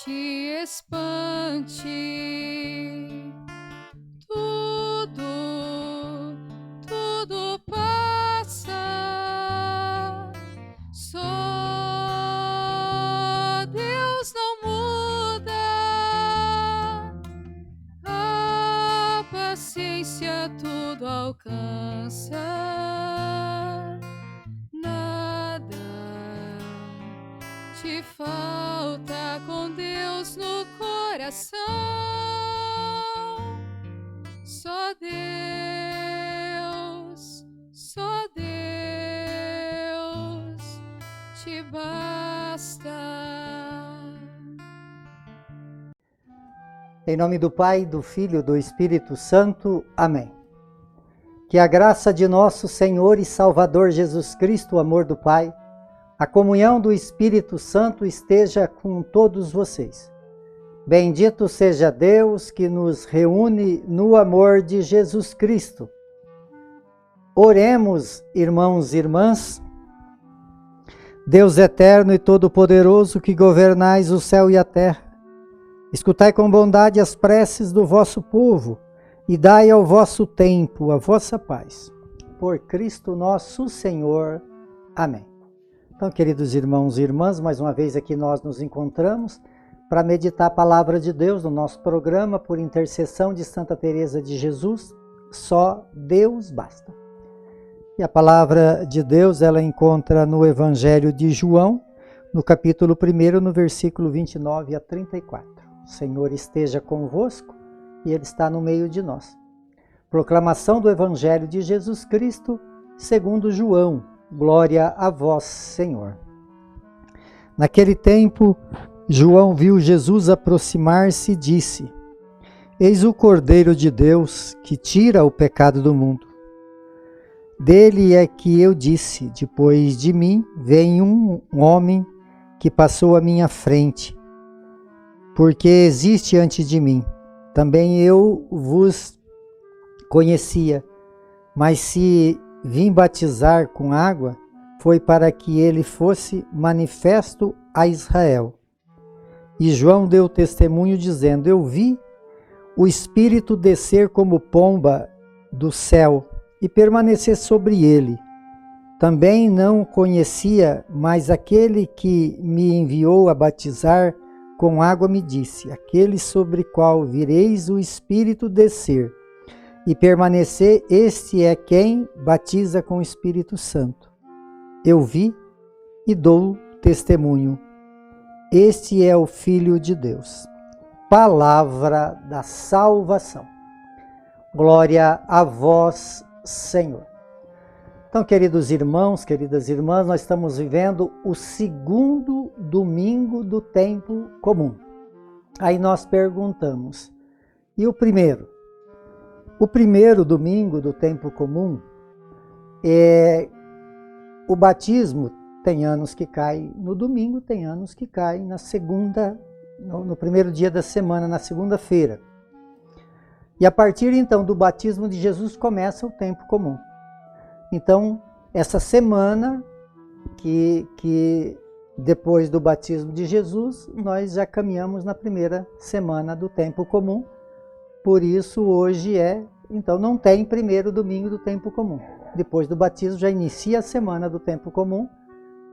te espante. Tudo passa. Só Deus não muda. A paciência tudo alcança. Nada te falta com Deus no coração. Só Deus te basta. Em nome do Pai, do Filho e do Espírito Santo. Amém. Que a graça de nosso Senhor e Salvador Jesus Cristo, o amor do Pai, a comunhão do Espírito Santo esteja com todos vocês. Bendito seja Deus que nos reúne no amor de Jesus Cristo. Oremos, irmãos e irmãs. Deus eterno e todo-poderoso, que governais o céu e a terra, escutai com bondade as preces do vosso povo e dai ao vosso tempo a vossa paz. Por Cristo nosso Senhor. Amém. Então, queridos irmãos e irmãs, mais uma vez aqui nós nos encontramos para meditar a palavra de Deus no nosso programa, por intercessão de Santa Teresa de Jesus. Só Deus basta. E a palavra de Deus ela encontra no Evangelho de João, no capítulo 1, no versículo 29 a 34. O Senhor esteja convosco e Ele está no meio de nós. Proclamação do Evangelho de Jesus Cristo, segundo João. Glória a vós, Senhor. Naquele tempo, João viu Jesus aproximar-se e disse: Eis o Cordeiro de Deus que tira o pecado do mundo. Dele é que eu disse: depois de mim vem um homem que passou à minha frente, porque existe antes de mim. Também eu vos conhecia, mas se vim batizar com água, foi para que ele fosse manifesto a Israel. E João deu testemunho dizendo: eu vi o Espírito descer como pomba do céu e permanecer sobre ele. Também não conhecia, mas aquele que me enviou a batizar com água me disse: aquele sobre qual vireis o Espírito descer e permanecer, este é quem batiza com o Espírito Santo. Eu vi e dou testemunho. Este é o Filho de Deus. Palavra da salvação. Glória a vós, Senhor. Então, queridos irmãos, queridas irmãs, nós estamos vivendo o segundo domingo do tempo comum. Aí nós perguntamos: e o primeiro? O primeiro domingo do tempo comum o batismo tem anos que cai no domingo, tem anos que cai na segunda, no primeiro dia da semana, na segunda-feira. E a partir então do batismo de Jesus começa o tempo comum. Então, essa semana que depois do batismo de Jesus, nós já caminhamos na primeira semana do tempo comum. Por isso, hoje então não tem primeiro domingo do tempo comum. Depois do batismo já inicia a semana do tempo comum.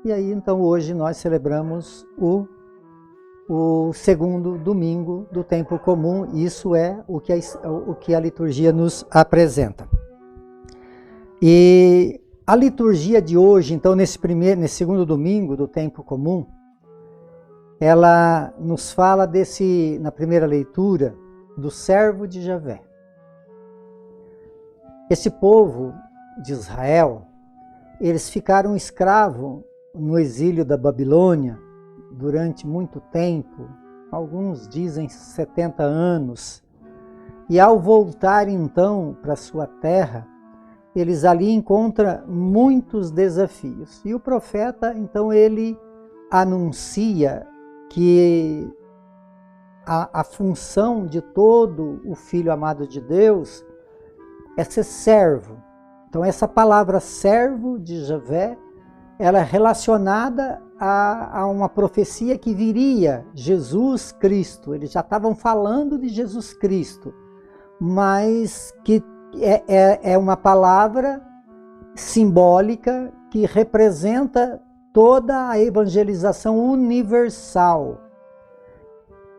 E aí, então, hoje nós celebramos o segundo domingo do tempo comum. Isso é o que a liturgia nos apresenta. E a liturgia de hoje, então, nesse segundo domingo do tempo comum, ela nos fala na primeira leitura, do servo de Javé. Esse povo de Israel, eles ficaram escravos no exílio da Babilônia durante muito tempo, alguns dizem 70 anos, e ao voltar então para sua terra, eles ali encontram muitos desafios. E o profeta, então, ele anuncia que a função de todo o Filho amado de Deus é ser servo. Então essa palavra servo de Javé ela é relacionada a uma profecia que viria, Jesus Cristo. Eles já estavam falando de Jesus Cristo, mas que é uma palavra simbólica que representa toda a evangelização universal.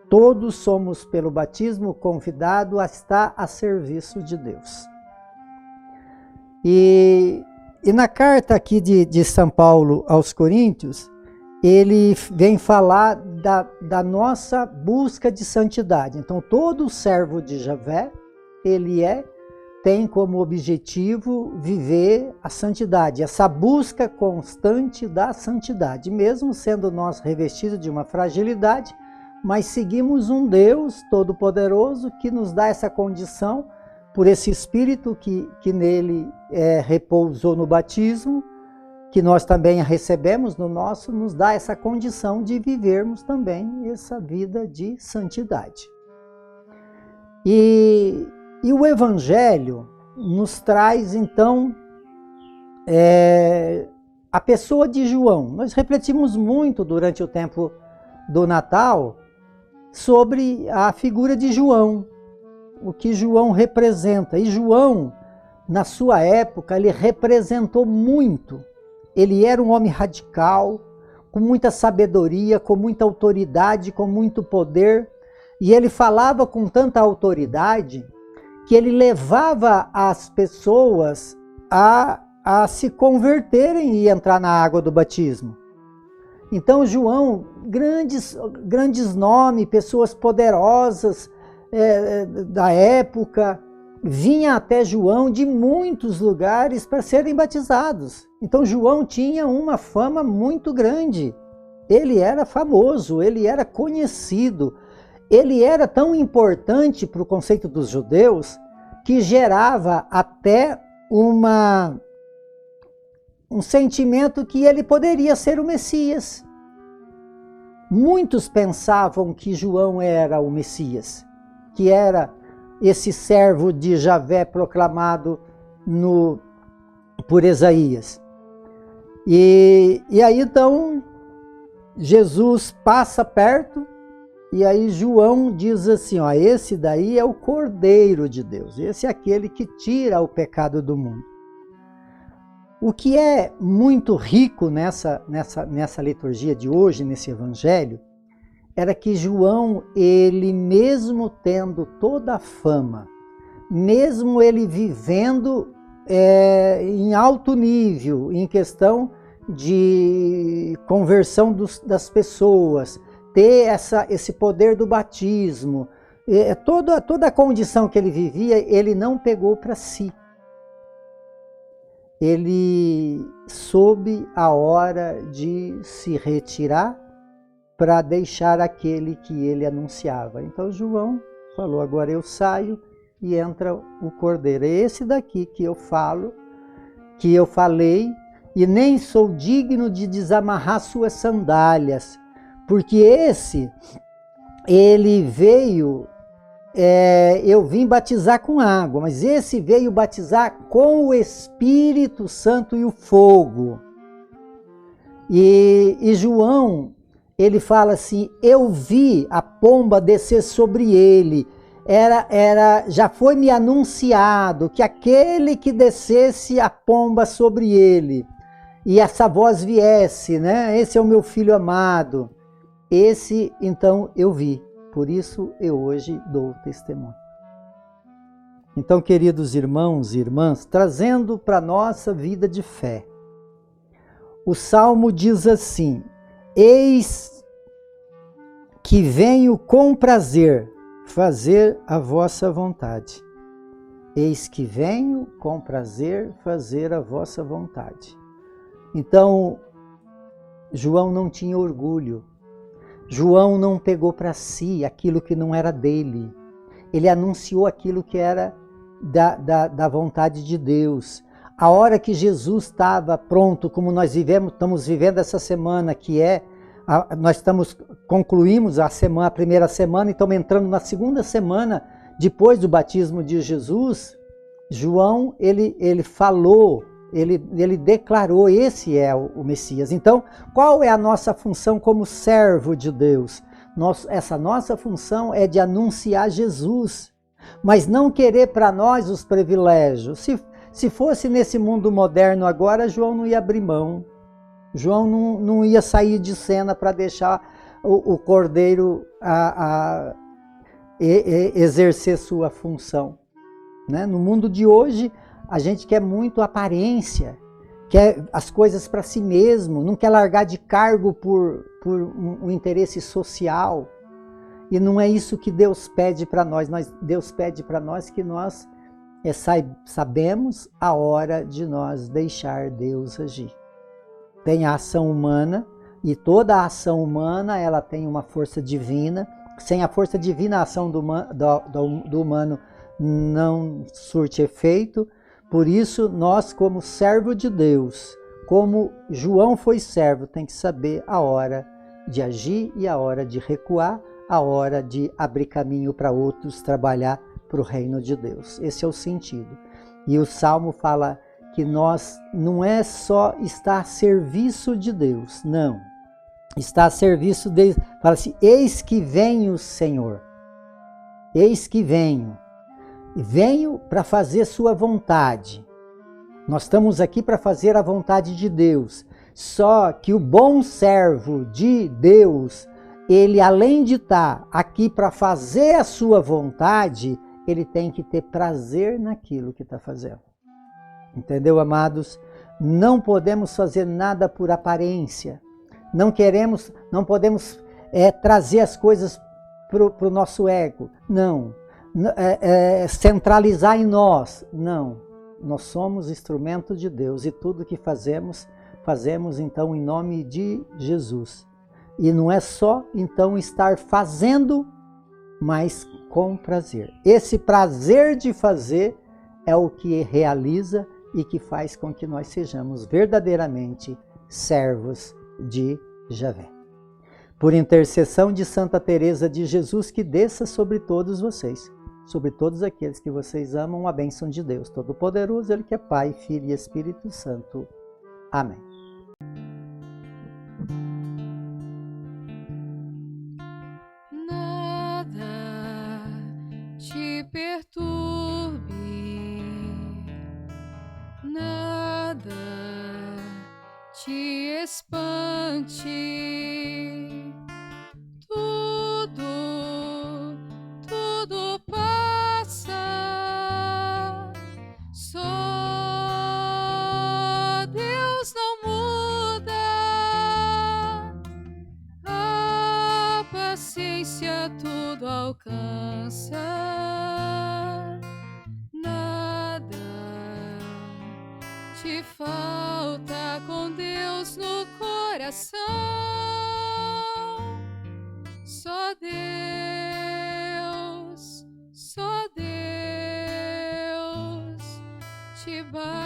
Todos somos, pelo batismo, convidados a estar a serviço de Deus. E na carta aqui de São Paulo aos Coríntios, ele vem falar da nossa busca de santidade. Então, todo servo de Javé, ele tem como objetivo viver a santidade, essa busca constante da santidade, mesmo sendo nós revestidos de uma fragilidade, mas seguimos um Deus Todo-Poderoso que nos dá essa condição, por esse Espírito que nele repousou no batismo, que nós também recebemos no nosso, nos dá essa condição de vivermos também essa vida de santidade. E o Evangelho nos traz, então, a pessoa de João. Nós refletimos muito durante o tempo do Natal sobre a figura de João, o que João representa. E João, na sua época, ele representou muito. Ele era um homem radical, com muita sabedoria, com muita autoridade, com muito poder. E ele falava com tanta autoridade que ele levava as pessoas a se converterem e entrar na água do batismo. Então João, grandes nomes, pessoas poderosas da época, vinha até João de muitos lugares para serem batizados. Então João tinha uma fama muito grande. Ele era famoso, ele era conhecido. Ele era tão importante para o conceito dos judeus que gerava até um sentimento que ele poderia ser o Messias. Muitos pensavam que João era o Messias, que era esse servo de Javé proclamado por Isaías. E aí então Jesus passa perto. E aí João diz assim, esse daí é o Cordeiro de Deus, esse é aquele que tira o pecado do mundo. O que é muito rico nessa liturgia de hoje, nesse evangelho, era que João, ele mesmo tendo toda a fama, mesmo ele vivendo em alto nível, em questão de conversão das pessoas, ter esse poder do batismo, toda a condição que ele vivia, ele não pegou para si. Ele soube a hora de se retirar para deixar aquele que ele anunciava. Então João falou, agora eu saio e entra o Cordeiro. É esse daqui que eu falo, que eu falei, e nem sou digno de desamarrar suas sandálias. Porque ele veio, eu vim batizar com água, mas esse veio batizar com o Espírito Santo e o fogo. E João, ele fala assim, eu vi a pomba descer sobre ele, já foi me anunciado que aquele que descesse a pomba sobre ele, e essa voz viesse, né? Esse é o meu filho amado. Esse, então, eu vi. Por isso, eu hoje dou testemunho. Então, queridos irmãos e irmãs, trazendo para a nossa vida de fé, o Salmo diz assim, eis que venho com prazer fazer a vossa vontade. Eis que venho com prazer fazer a vossa vontade. Então, João não tinha orgulho. João não pegou para si aquilo que não era dele. Ele anunciou aquilo que era da vontade de Deus. A hora que Jesus estava pronto, como nós estamos vivendo essa semana, nós concluímos a primeira semana e estamos entrando na segunda semana depois do batismo de Jesus. João, ele falou Ele declarou, esse é o Messias. Então, qual é a nossa função como servo de Deus? Essa nossa função é de anunciar Jesus, mas não querer para nós os privilégios. Se fosse nesse mundo moderno agora, João não ia abrir mão. João não ia sair de cena para deixar o cordeiro exercer sua função. Né? No mundo de hoje, a gente quer muito aparência, quer as coisas para si mesmo, não quer largar de cargo por um interesse social. E não é isso que Deus pede para nós. Deus pede para nós que nós sabemos a hora de nós deixar Deus agir. Tem a ação humana, e toda a ação humana ela tem uma força divina. Sem a força divina, a ação do humano não surte efeito. Por isso, nós, como servo de Deus, como João foi servo, tem que saber a hora de agir e a hora de recuar, a hora de abrir caminho para outros trabalhar para o reino de Deus. Esse é o sentido. E o Salmo fala que nós não é só estar a serviço de Deus, não. Está a serviço de... Fala assim, eis que venho, Senhor. Eis que venho. Venho para fazer sua vontade. Nós estamos aqui para fazer a vontade de Deus. Só que o bom servo de Deus, ele além de estar aqui para fazer a sua vontade, ele tem que ter prazer naquilo que está fazendo. Entendeu, amados? Não podemos fazer nada por aparência. Não podemos trazer as coisas para o nosso ego. Não. Centralizar em nós. Não. Nós somos instrumento de Deus e tudo que fazemos então em nome de Jesus. E não é só então estar fazendo, mas com prazer. Esse prazer de fazer é o que realiza e que faz com que nós sejamos verdadeiramente servos de Javé. Por intercessão de Santa Teresa de Jesus, que desça sobre todos vocês, sobre todos aqueles que vocês amam, a bênção de Deus Todo-Poderoso, Ele que é Pai, Filho e Espírito Santo. Amém. Nada te perturbe, nada te espante, tudo passa, só Deus não muda, a paciência tudo alcança, nada te falta com Deus no coração, só Deus te basta.